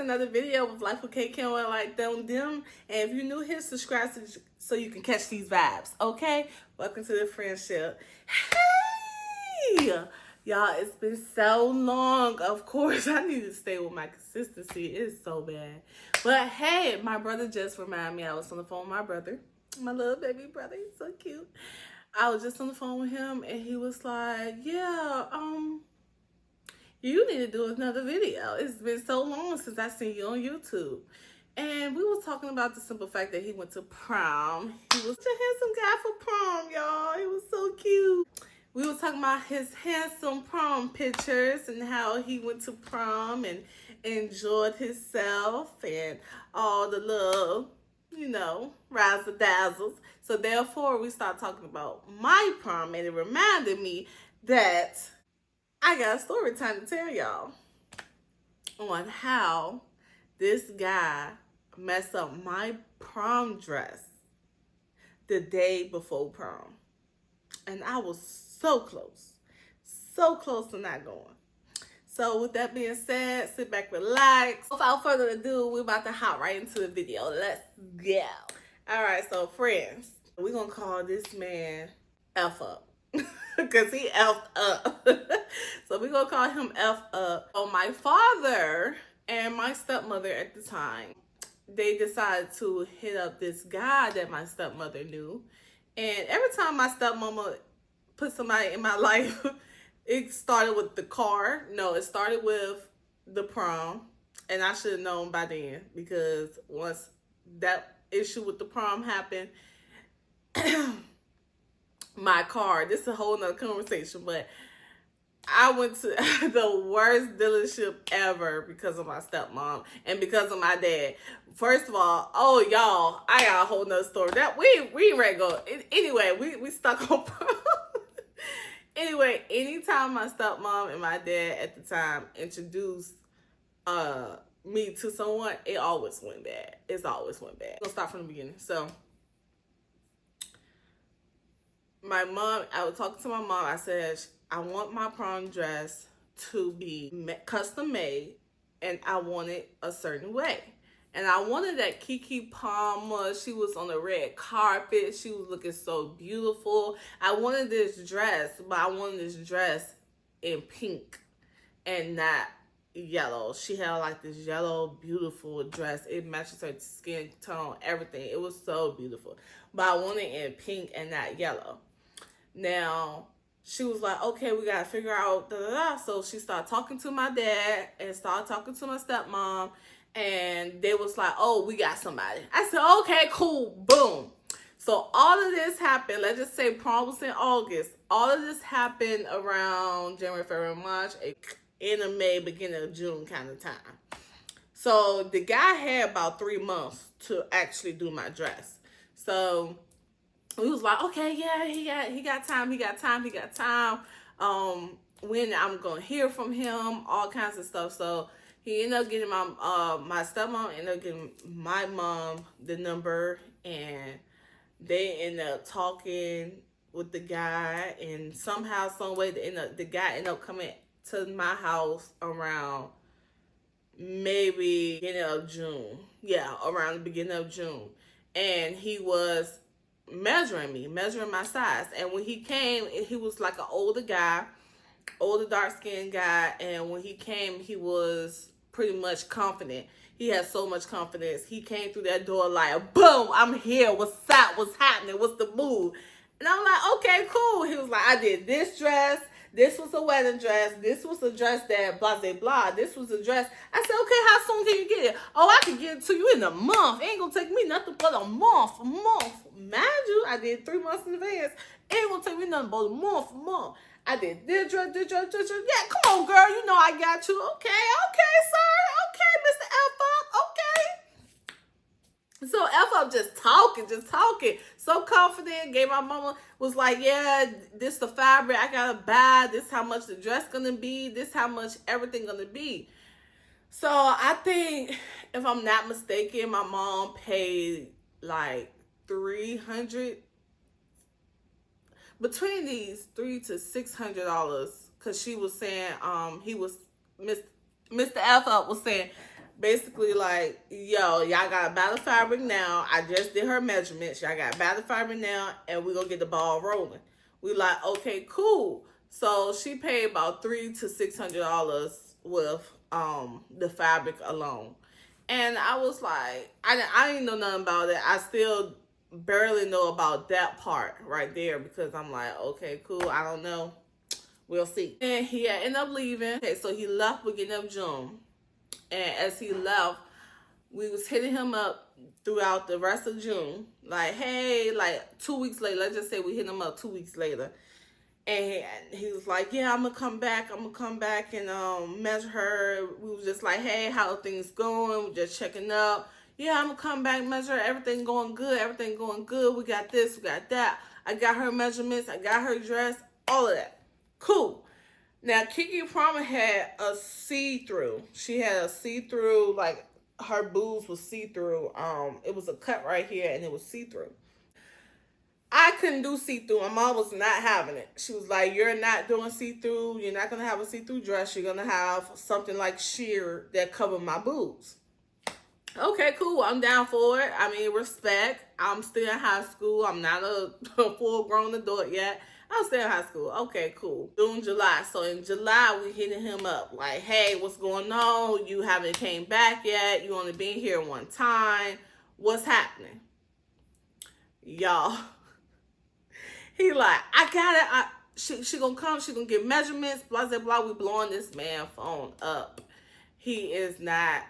another video with Life with K Kim like them. And if you're new here, subscribe so you can catch these vibes, okay? Welcome to the friendship. Hey! Y'all, it's been so long. Of course, I need to stay with my consistency. It's so bad. But hey, my brother just reminded me I was on the phone with my brother. My little baby brother. He's so cute. I was just on the phone with him and he was like, yeah, you need to do another video. It's been so long since I seen you on YouTube. And we was talking about the simple fact that he went to prom. He was a handsome guy for prom, y'all. He was so cute. We were talking about his handsome prom pictures and how he went to prom and enjoyed himself and all the little, you know, razzle dazzles. So therefore, we started talking about my prom, and it reminded me that I got a story time to tell y'all on how this guy messed up my prom dress the day before prom. And I was so close to not going. So with that being said, sit back, relax. Without further ado, we're about to hop right into the video. Let's go. All right, so friends, we're going to call this man F up. Because he F'd up. So we're going to call him F up. So my father and my stepmother at the time, they decided to hit up this guy that my stepmother knew. And every time my stepmama put somebody in my life, it started with the car. No, it started with the prom. And I should have known by then, because once that issue with the prom happened, my car, this is a whole nother conversation, but I went to the worst dealership ever because of my stepmom and because of my dad. First of all, oh y'all, I got a whole nother story. That we ain't ready to go. Anyway, we stuck on prom. Anyway, anytime my stepmom and my dad at the time introduced me to someone, it always went bad. It's always went bad. Let's start from the beginning. So my mom, I was talking to my mom. I said, I want my prom dress to be custom made, and I want it a certain way. And I wanted that Kiki Palmer. She was on the red carpet. She was looking so beautiful. I wanted this dress, but I wanted this dress in pink and not yellow. She had like this yellow, beautiful dress. It matches her skin tone, everything. It was so beautiful. But I wanted it in pink and not yellow. Now, she was like, okay, we got to figure out, So she started talking to my dad and started talking to my stepmom. And they was like, oh, we got somebody. I said, okay, cool, boom. So all of this happened. Let's just say prom was in August. All of this happened around January, February, March, end of May, beginning of June kind of time. So the guy had about 3 months to actually do my dress. So we was like, okay, yeah, he got time. When I'm gonna hear from him, all kinds of stuff. So he ended up getting my stepmom ended up getting my mom the number, and they ended up talking with the guy, and somehow, some way, the guy ended up coming to my house around maybe beginning of June. Yeah, around the beginning of June. And he was measuring my size. And when he came, he was like an older dark-skinned guy. And when he came, he was pretty much confident. He had so much confidence. He came through that door like, boom, I'm here. What's up? What's happening? What's the move? And I'm like, okay, cool. He was like, I did this dress. This was a wedding dress. This was a dress that blah, blah, blah. This was a dress. I said, okay, how soon can you get it? Oh, I can get it to you in a month. It ain't going to take me nothing but a month. Mind you, I did 3 months in advance. It ain't going to take me nothing but a month. I did this dress. Yeah, come on, girl. You know I got you. Okay, sir. Okay, Mr. F up. Okay. So F up just talking. So confident. Gave my mama, was like, yeah, this the fabric I gotta buy. This how much the dress gonna be. This how much everything gonna be. So I think, if I'm not mistaken, my mom paid like $300, between these $300 to $600, because she was saying, Mr. F up was saying, basically like, yo, y'all got to buy the fabric now. I just did her measurements. Y'all got to buy the fabric now, and we're going to get the ball rolling. We like, okay, cool. So she paid about $300 to $600 with the fabric alone. And I was like, I didn't know nothing about it. I still barely know about that part right there because I'm like, okay, cool. I don't know. We'll see. And he ended up leaving. Okay, so he left beginning of June. And as he left, we was hitting him up throughout the rest of June. Like, hey, like 2 weeks later, let's just say we hit him up 2 weeks later. And he was like, yeah, I'm going to come back. I'm going to come back and measure her. We was just like, hey, how are things going? We're just checking up. Yeah, I'm going to come back, measure her. Everything going good. Everything going good. We got this. We got that. I got her measurements. I got her dress. All of that. Cool. Now, Kiki Palmer had a see-through. She had a see-through, like her boobs was see-through. It was a cut right here, and it was see-through. I couldn't do see-through. My mom was not having it. She was like, you're not doing see-through. You're not going to have a see-through dress. You're going to have something like sheer that cover my boobs. Okay, cool. I'm down for it. I mean, respect. I'm still in high school. I'm not a full-grown adult yet. I'm still in high school. Okay, cool. June, July. So in July, we hitting him up. Like, hey, what's going on? You haven't came back yet. You only been here one time. What's happening? Y'all. He like, I got it. She gonna come. She gonna get measurements. Blah, blah, blah. We blowing this man phone up. He is not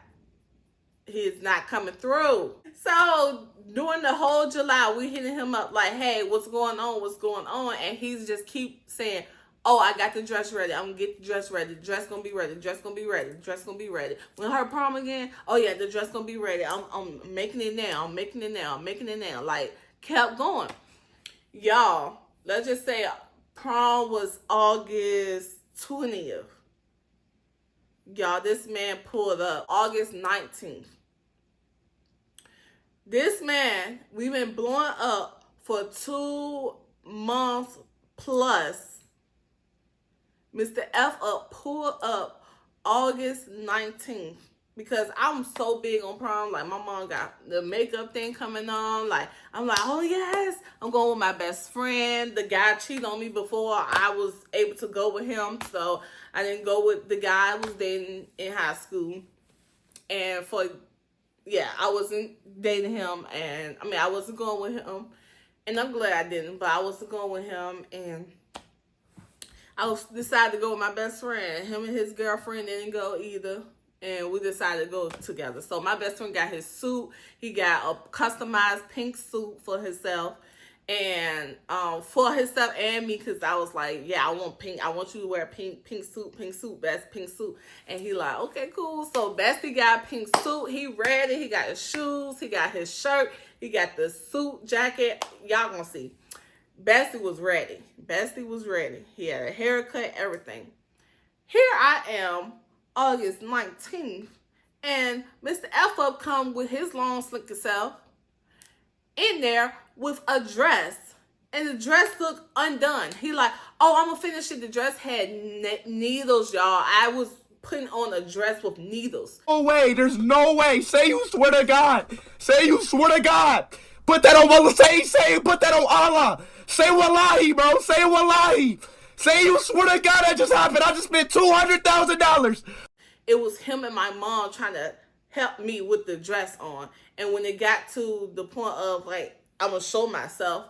coming through. So during the whole July, we hitting him up like, hey, what's going on? What's going on? And he's just keep saying, oh, I got the dress ready. I'm gonna get the dress ready. The dress gonna be ready. The dress gonna be ready. The dress gonna be ready. When her prom again, oh yeah, the dress gonna be ready. I'm making it now. I'm making it now. I'm making it now. Like, kept going. Y'all, let's just say prom was August 20th. Y'all, this man pulled up August 19th. This man, we've been blowing up for 2 months plus. Mr. F up pulled up August 19th. Because I'm so big on prom. Like, my mom got the makeup thing coming on. Like, I'm like, oh, yes. I'm going with my best friend. The guy cheated on me before I was able to go with him. So, I didn't go with the guy I was dating in high school. And I wasn't dating him. And, I mean, I wasn't going with him. And I'm glad I didn't. But I wasn't going with him. And I decided to go with my best friend. Him and his girlfriend didn't go either. And we decided to go together. So my best friend got his suit. He got a customized pink suit for himself. And for himself and me, because I was like, yeah, I want pink. I want you to wear a pink suit, best pink suit. And he like, okay, cool. So Bestie got a pink suit. He ready. He got his shoes. He got his shirt. He got the suit, jacket. Y'all gonna see. Bestie was ready. Bestie was ready. He had a haircut, everything. Here I am, August 19th, and Mr. F up come with his long slick self in there with a dress, and the dress looked undone. He like, oh, I'm gonna finish it. The dress had needles, y'all. I was putting on a dress with needles. No way, there's no way. Say you swear to God. Say you swear to God. Put that on Allah. Say put that on Allah. Say wallahi, bro. Say wallahi. Say you swear to God that just happened. I just spent $200,000. It was him and my mom trying to help me with the dress on. And when it got to the point of, like, I'm going to show myself,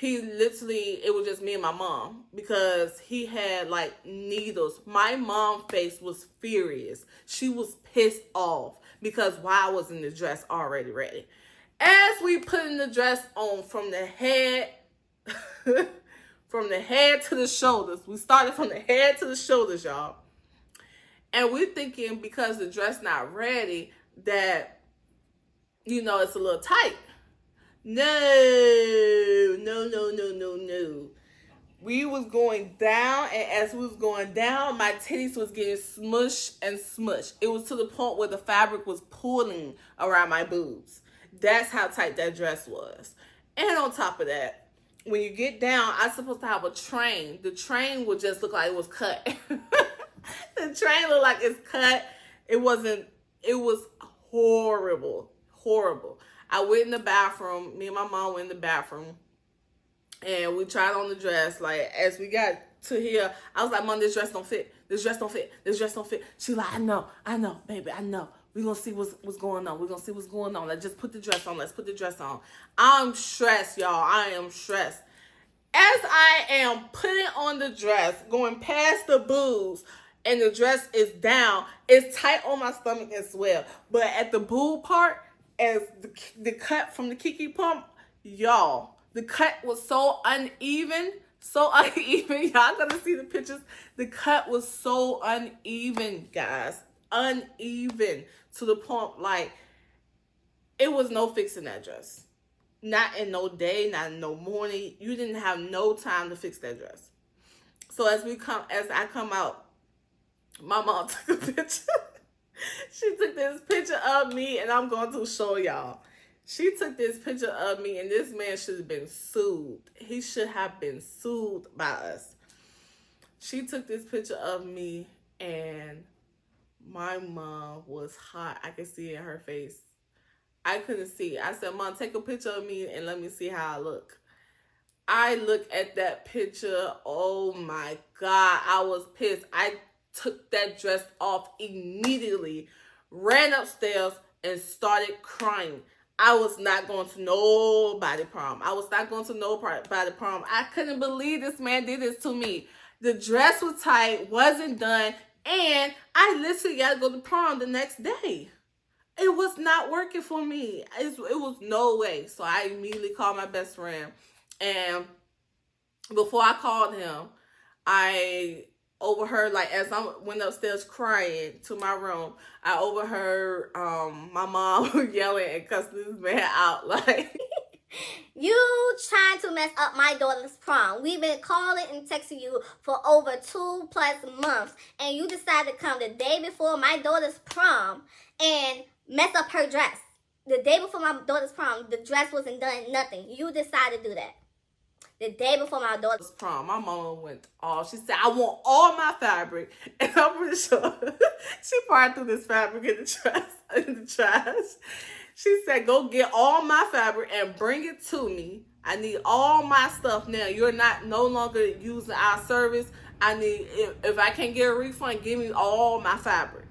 it was just me and my mom. Because he had, like, needles. My mom's face was furious. She was pissed off. Because why I was in the dress already ready. As we putting the dress on from the head... from the head to the shoulders. We started from the head to the shoulders, y'all. And we're thinking because the dress not ready that, it's a little tight. No. We was going down, and as we was going down, my titties was getting smushed and smushed. It was to the point where the fabric was pulling around my boobs. That's how tight that dress was. And on top of that, when you get down, I'm supposed to have a train. The train would just look like it was cut. The train looked like it's cut. It wasn't It was horrible, horrible. I went in the bathroom. Me and my mom went in the bathroom, and we tried on the dress. Like, as we got to here, I was like, Mom, this dress don't fit. This dress don't fit. This dress don't fit. She like, I know, baby, I know. We're going to see what's going on. We're going to see what's going on. Let's just put the dress on. Let's put the dress on. I'm stressed, y'all. I am stressed. As I am putting on the dress, going past the boobs, and the dress is down, it's tight on my stomach as well. But at the boob part, as the cut from the Kiki pump, y'all, the cut was so uneven. So uneven. Y'all gonna see the pictures. The cut was so uneven, guys. Uneven to the point, like, it was no fixing that dress. Not in no day, not in no morning. You didn't have no time to fix that dress. So as I come out, my mom took a picture. She took this picture of me, and I'm going to show y'all. She took this picture of me, and this man should have been sued. He should have been sued by us. She took this picture of me, and my mom was hot. I could see it in her face. I couldn't see. I said, Mom, take a picture of me and let me see how I look. I look at that picture. Oh my God. I was pissed. I took that dress off immediately, ran upstairs, and started crying. I was not going to nobody prom. I was not going to nobody prom. I couldn't believe this man did this to me. The dress was tight, wasn't done, and I literally got to go to prom the next day. It was not working for me. It was no way. So I immediately called my best friend. And before I called him, I overheard, like, as I went upstairs crying to my room, I overheard my mom yelling and cussing this man out. Like, you trying to mess up my daughter's prom. We've been calling and texting you for over 2+ months. And you decided to come the day before my daughter's prom and mess up her dress. The day before my daughter's prom, the dress wasn't done, nothing. You decided to do that. The day before my daughter's prom, my mama went off. She said, I want all my fabric. And I'm pretty sure she probably threw this fabric in the trash. She said, go get all my fabric and bring it to me. I need all my stuff now. You're no longer using our service. I need, if I can't get a refund, give me all my fabric.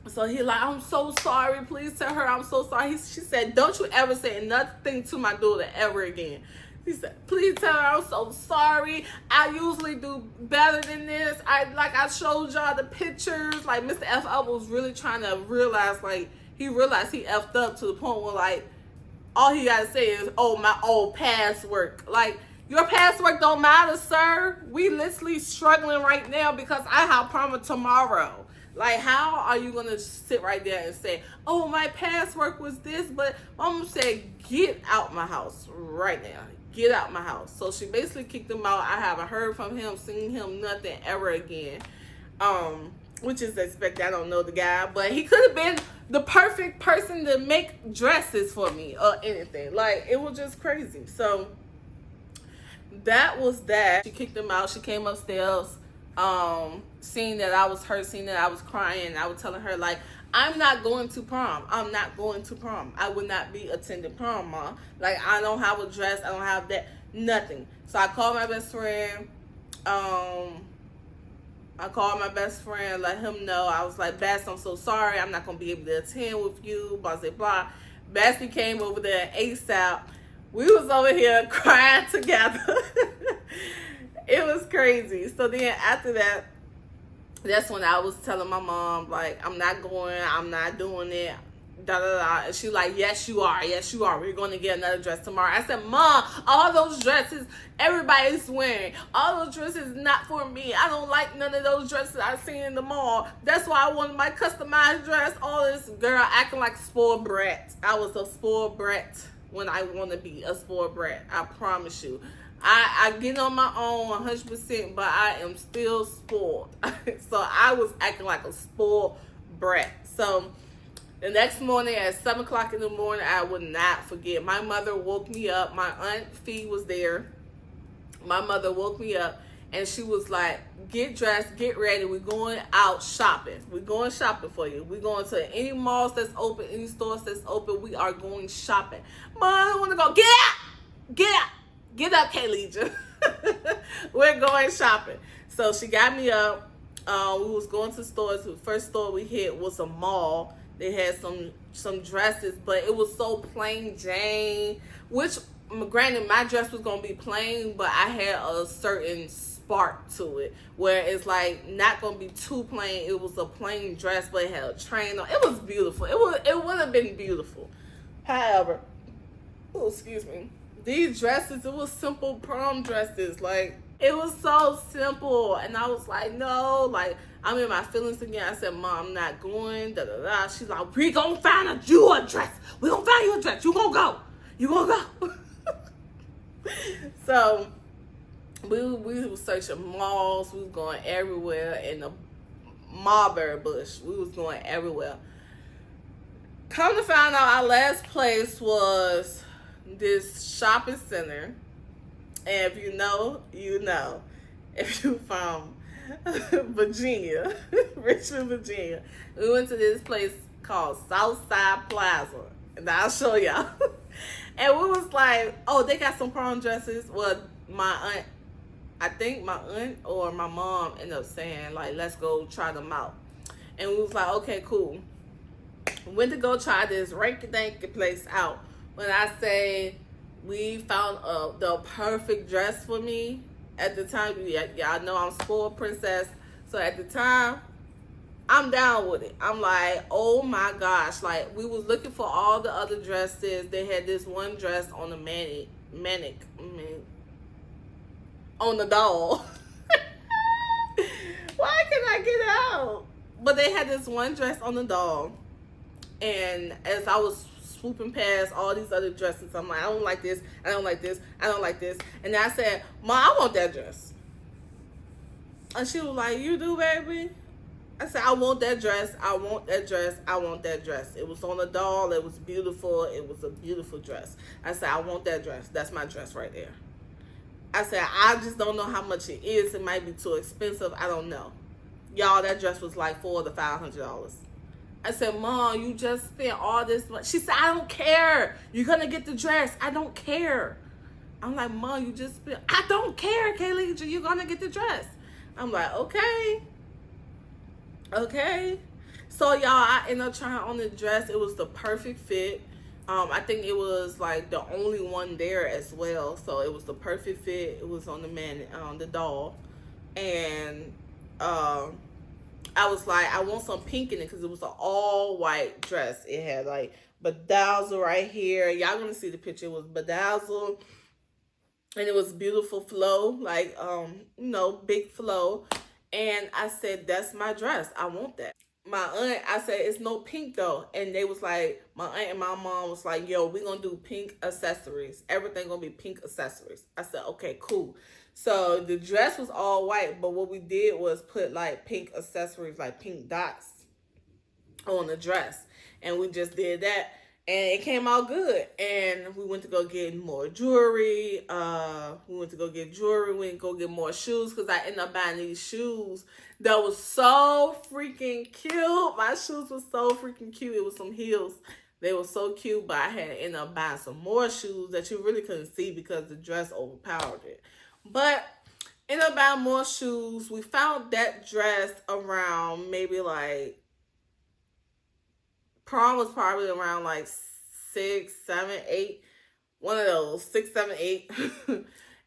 So he like, I'm so sorry. Please tell her I'm so sorry. She said, don't you ever say nothing to my daughter ever again. He said, please tell her I'm so sorry. I usually do better than this. I showed y'all the pictures. Like, Mr. F up was really trying to realize, like, he realized he effed up to the point where, like, all he got to say is, oh, my old past work. Like, your past work don't matter, sir. We literally struggling right now because I have prom tomorrow. Like, how are you going to sit right there and say, oh, my past work was this? But Mama said, get out my house right now. Get out my house. So she basically kicked him out. I haven't heard from him, seen him, nothing ever again. Which is expected. I don't know the guy. But he could have been the perfect person to make dresses for me or anything. Like, it was just crazy. So that was that. She kicked him out. She came upstairs. Seeing that I was hurt, seeing that I was crying, I was telling her, like, I'm not going to prom. I'm not going to prom. I would not be attending prom, Mom. Like, I don't have a dress. I don't have that. Nothing. So I called my best friend. Let him know. I was like, Bass, I'm so sorry. I'm not going to be able to attend with you, blah, blah, blah. Bassy came over there ASAP. We was over here crying together. It was crazy. So then after that, that's when I was telling my mom, like, I'm not going, I'm not doing it, da da da. And she like, yes you are, we're going to get another dress tomorrow. I said, Mom, all those dresses everybody's wearing, all those dresses not for me. I don't like none of those dresses I seen in the mall. That's why I wanted my customized dress. All this girl acting like a spoiled brat. I was a spoiled brat when I want to be a spoiled brat. I promise you. I get on my own 100%, but I am still spoiled. So I was acting like a spoiled brat. So the next morning at 7 o'clock in the morning, I would not forget. My mother woke me up. My Aunt Fee was there. My mother woke me up And she was like, get dressed, get ready. We're going out shopping. We're going shopping for you. We're going to any malls that's open, any stores that's open. We are going shopping. Mom, I want to go. Get out. Get out. Get up, Kayleigh. We're going shopping. So she got me up. We was going to stores. The first store we hit was a mall. They had some dresses, but it was so plain Jane. Which, granted, my dress was going to be plain, but I had a certain spark to it, where it's like not going to be too plain. It was a plain dress, but it had a train on. It was beautiful. It would have been beautiful. However, oh, excuse me. These dresses, it was simple prom dresses. Like, it was so simple. And I was like, no, like, I'm in my feelings again. I said, Mom, I'm not going, da da da. She's like, we gonna find you a dress. We gonna find you a dress. You gonna go. You gonna go. So, we was searching malls. We was going everywhere in the mulberry bush. We was going everywhere. Come to find out, our last place was this shopping center. And if you know, you know. If you from Virginia, Richmond, Virginia, we went to this place called Southside Plaza. And I'll show y'all. And we was like, oh, they got some prom dresses. Well, my aunt, I think my aunt or my mom ended up saying, like, let's go try them out. And we was like, okay, cool. Went to go try this ranky-danky place out. When I say we found the perfect dress for me at the time, y'all know I'm spoiled princess. So at the time, I'm down with it. I'm like, oh my gosh. Like, we was looking for all the other dresses. They had this one dress on the on the doll. Why can I get out? But they had this one dress on the doll. And as I was swooping past all these other dresses, I'm like, I don't like this, I don't like this, I don't like this. And I said, Mom, I want that dress. And she was like, you do, baby? I said, I want that dress, I want that dress, I want that dress. It was on a doll, it was beautiful, it was a beautiful dress. I said, I want that dress, that's my dress right there. I said, I just don't know how much it is, it might be too expensive, I don't know. Y'all, that dress was like $400 to $500. I said, Mom, you just spent all this money. She said, I don't care. You're going to get the dress. I don't care. I'm like, Mom, you just spent. I don't care, Kayleigh. You're going to get the dress. I'm like, okay. Okay. So, y'all, I ended up trying on the dress. It was the perfect fit. I think it was like the only one there as well. So, it was the perfect fit. It was on the doll. And, I was like, I want some pink in it because it was an all white dress. It had like bedazzle right here. Y'all gonna see the picture. It was bedazzle, and it was beautiful flow, like big flow. And I said, that's my dress. I want that. My aunt, I said, it's no pink though. And they was like, my aunt and my mom was like, yo, we gonna do pink accessories. Everything gonna be pink accessories. I said, okay, cool. So the dress was all white, but what we did was put like pink accessories, like pink dots on the dress. And we just did that. And it came out good. And we went to go get more jewelry. We went to go get jewelry. We went to go get more shoes because I ended up buying these shoes that was so freaking cute. My shoes were so freaking cute. It was some heels. They were so cute, but I had to end up buying some more shoes that you really couldn't see because the dress overpowered it. But ended up buying more shoes. We found that dress around maybe like, prom was probably around like 6, 7, 8. One of those, 6, 7, 8.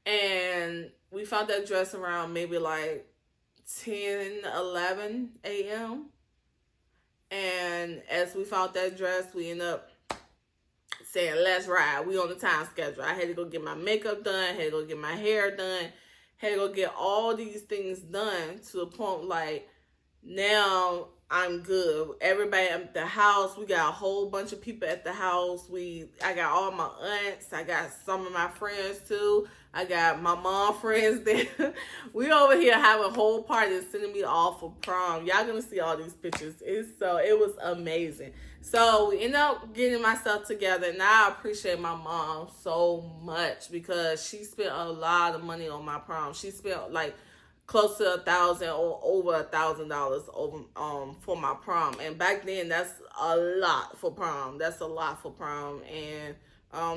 And we found that dress around maybe like 10, 11 a.m. And as we found that dress, we ended up saying, let's ride. We on the time schedule. I had to go get my makeup done. Had to go get my hair done. Had to go get all these things done to the point like now I'm good. Everybody at the house. We got a whole bunch of people at the house. I got all my aunts. I got some of my friends too. I got my mom friends there. We over here having a whole party sending me off for prom. Y'all gonna see all these pictures. It was amazing. So we ended up getting myself together, and I appreciate my mom so much because she spent a lot of money on my prom. She spent like close to $1,000 or over $1,000 over for my prom. And back then, that's a lot for prom. That's a lot for prom. And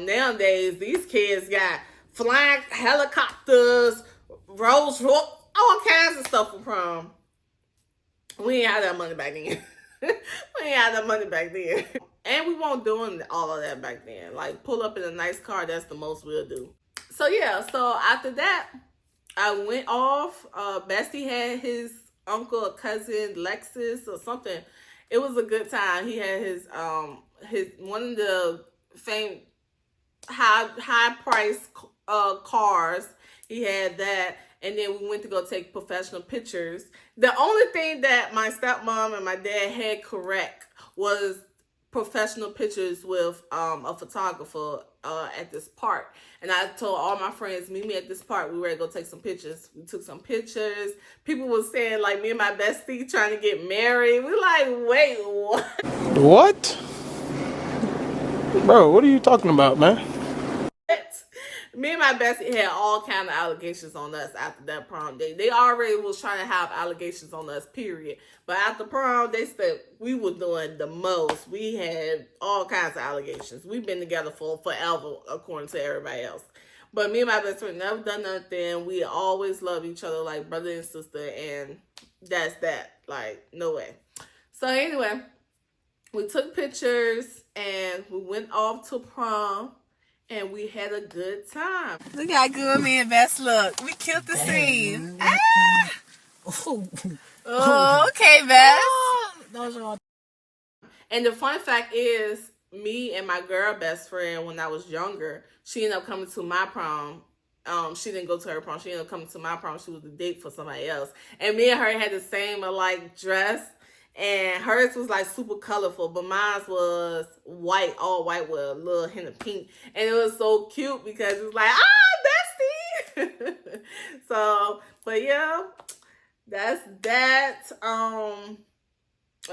nowadays, these kids got flying helicopters, Rolls Royce, all kinds of stuff for prom. We ain't had that money back then. We ain't had that money back then. And we weren't doing all of that back then. Like, pull up in a nice car, that's the most we'll do. So, yeah. So, after that, I went off. Bestie had his uncle or cousin, Lexus or something. It was a good time. He had his one of the high price cars. He had that. And then we went to go take professional pictures. The only thing that my stepmom and my dad had correct was professional pictures with a photographer at this park. And I told all my friends, meet me at this park. We were ready to go take some pictures. We took some pictures. People were saying, like, me and my bestie trying to get married. We like, wait, what? What? Bro, what are you talking about, man? Me and my bestie had all kind of allegations on us after that prom day. They already was trying to have allegations on us, period. But after prom, they said we were doing the most. We had all kinds of allegations. We've been together for forever, according to everybody else. But me and my best friend never done nothing. We always love each other like brother and sister, and that's that. Like, no way. So anyway, we took pictures and we went off to prom. And we had a good time. Look how good me and Bess look. We killed the scene. Ah! Oh, okay, Bess. And the fun fact is, me and my girl best friend, when I was younger, she ended up coming to my prom. She didn't go to her prom. She ended up coming to my prom. She was a date for somebody else. And me and her had the same, like, dress. And hers was like super colorful, but mine was white, all white with a little hint of pink. And it was so cute because it was like, bestie. So, but yeah, that's that.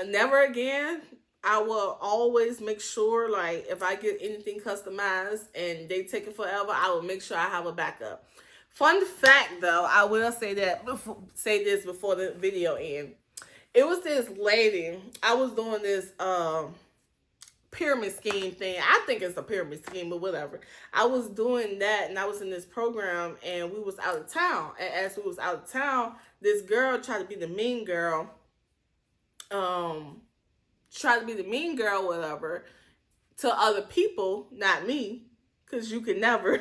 Never again. I will always make sure, like, if I get anything customized and they take it forever, I will make sure I have a backup. Fun fact, though, I will say this before the video ends. It was this lady. I was doing this pyramid scheme thing. I think it's a pyramid scheme, but whatever. I was doing that, and I was in this program, and we was out of town. And as we was out of town, this girl tried to be the mean girl. Whatever, to other people, not me, because you can never,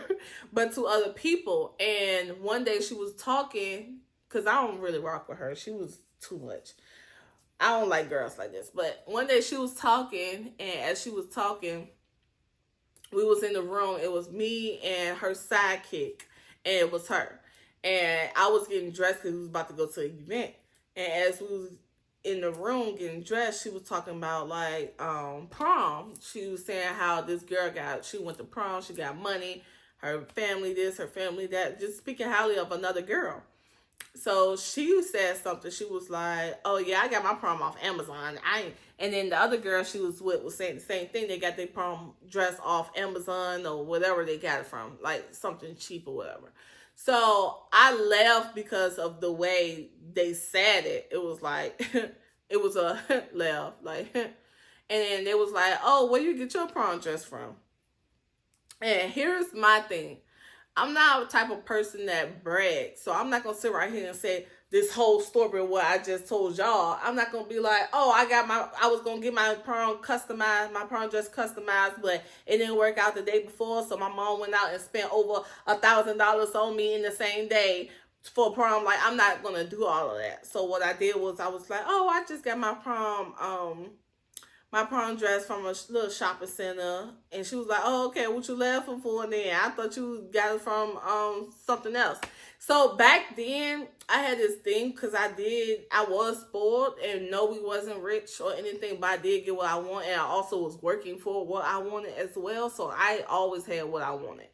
but to other people. And one day she was talking, because I don't really rock with her. She was too much. I don't like girls like this. But one day she was talking, and as she was talking, we was in the room. It was me and her sidekick, and it was her. And I was getting dressed because we was about to go to an event. And as we was in the room getting dressed, she was talking about, like, prom. She was saying how this girl she went to prom, she got money, her family this, her family that, just speaking highly of another girl. So she said something. She was like, oh, yeah, I got my prom off Amazon. And then the other girl she was with was saying the same thing. They got their prom dress off Amazon or whatever they got it from, like something cheap or whatever. So I left because of the way they said it. It was like, it was a laugh. Like, and then they was like, oh, where you get your prom dress from? And here's my thing. I'm not a type of person that brags. So I'm not going to sit right here and say this whole story of what I just told y'all. I'm not going to be like, oh, I was going to get my prom dress customized, but it didn't work out the day before. So my mom went out and spent over $1,000 on me in the same day for prom. Like, I'm not going to do all of that. So what I did was I was like, oh, I just got my prom dress from a little shopping center. And she was like, oh, okay, what you laughing for then? I thought you got it from something else. So back then, I had this thing because I was spoiled, and no, we wasn't rich or anything, but I did get what I want, and I also was working for what I wanted as well. So I always had what I wanted.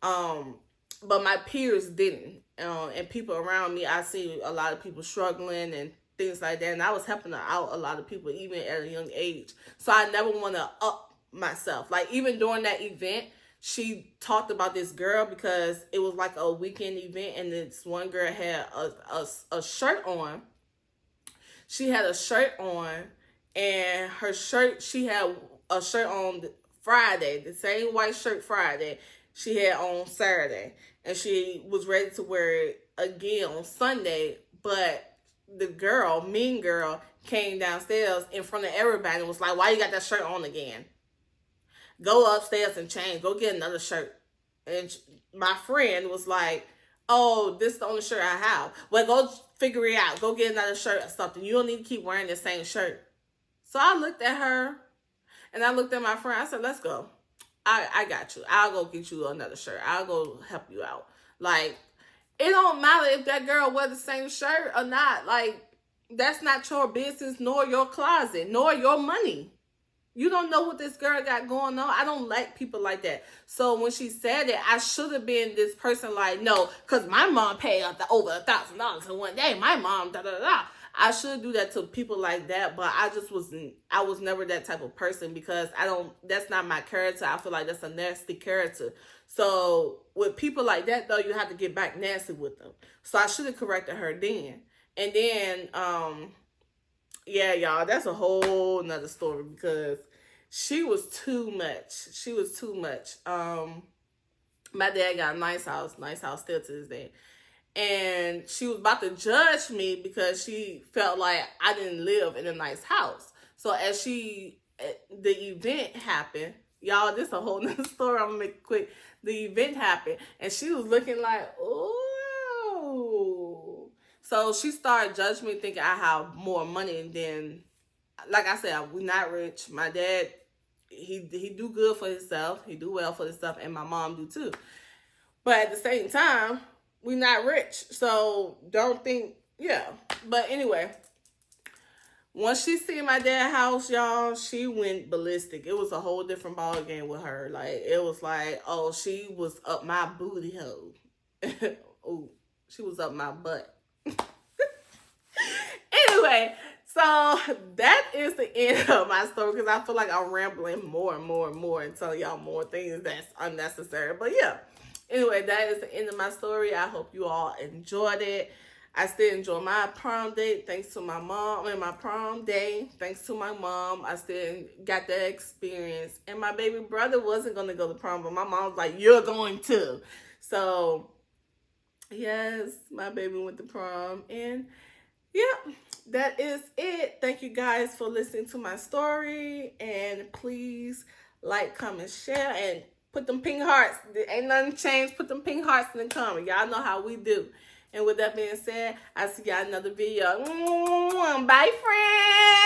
But my peers didn't. And people around me, I see a lot of people struggling and things like that. And I was helping out a lot of people, even at a young age. So I never want to up myself. Like, even during that event, she talked about this girl because it was like a weekend event, and this one girl had a shirt on. She had a shirt on, and her shirt, she had a shirt on Friday, the same white shirt Friday she had on Saturday, and she was ready to wear it again on Sunday, but the girl, mean girl, came downstairs in front of everybody and was like, why you got that shirt on again? Go upstairs and change. Go get another shirt. And my friend was like, oh, this is the only shirt I have. Well, go figure it out. Go get another shirt or something. You don't need to keep wearing the same shirt. So I looked at her and I looked at my friend. I said, let's go. I got you. I'll go get you another shirt. I'll go help you out. Like, it don't matter if that girl wear the same shirt or not. Like, that's not your business, nor your closet, nor your money. You don't know what this girl got going on. I don't like people like that. So when she said it, I should have been this person like, no, because my mom paid over $1,000 in one day. My mom, da-da-da-da. I should do that to people like that, but I was never that type of person because that's not my character. I feel like that's a nasty character. So with people like that, though, you have to get back nasty with them. So I should have corrected her then. And then, yeah, y'all, that's a whole nother story because she was too much. She was too much. My dad got a nice house still to this day. And she was about to judge me because she felt like I didn't live in a nice house. So as the event happened, y'all, this is a whole nother story. I'm gonna make it quick. The event happened and she was looking like, ooh. So she started judging me thinking I have more money. And then, like I said, we're not rich. My dad, he do good for himself. He do well for himself, and my mom do too. But at the same time, we not rich, so don't think, yeah. But anyway, once she seen my dad's house, y'all, she went ballistic. It was a whole different ball game with her. Like, it was like, oh, she was up my booty hole. Oh, she was up my butt. Anyway, so that is the end of my story because I feel like I'm rambling more and more and more and telling y'all more things that's unnecessary. But yeah. Anyway, that is the end of my story. I hope you all enjoyed it. I still enjoy my prom date thanks to my mom, and my prom day thanks to my mom. I still got that experience. And my baby brother wasn't going to go to prom, but my mom was like, you're going to. So, yes, my baby went to prom. And, yeah, that is it. Thank you guys for listening to my story. And please like, comment, share, and put them pink hearts. There ain't nothing changed. Put them pink hearts in the comment. Y'all know how we do. And with that being said, I'll see y'all in another video. Bye, friends.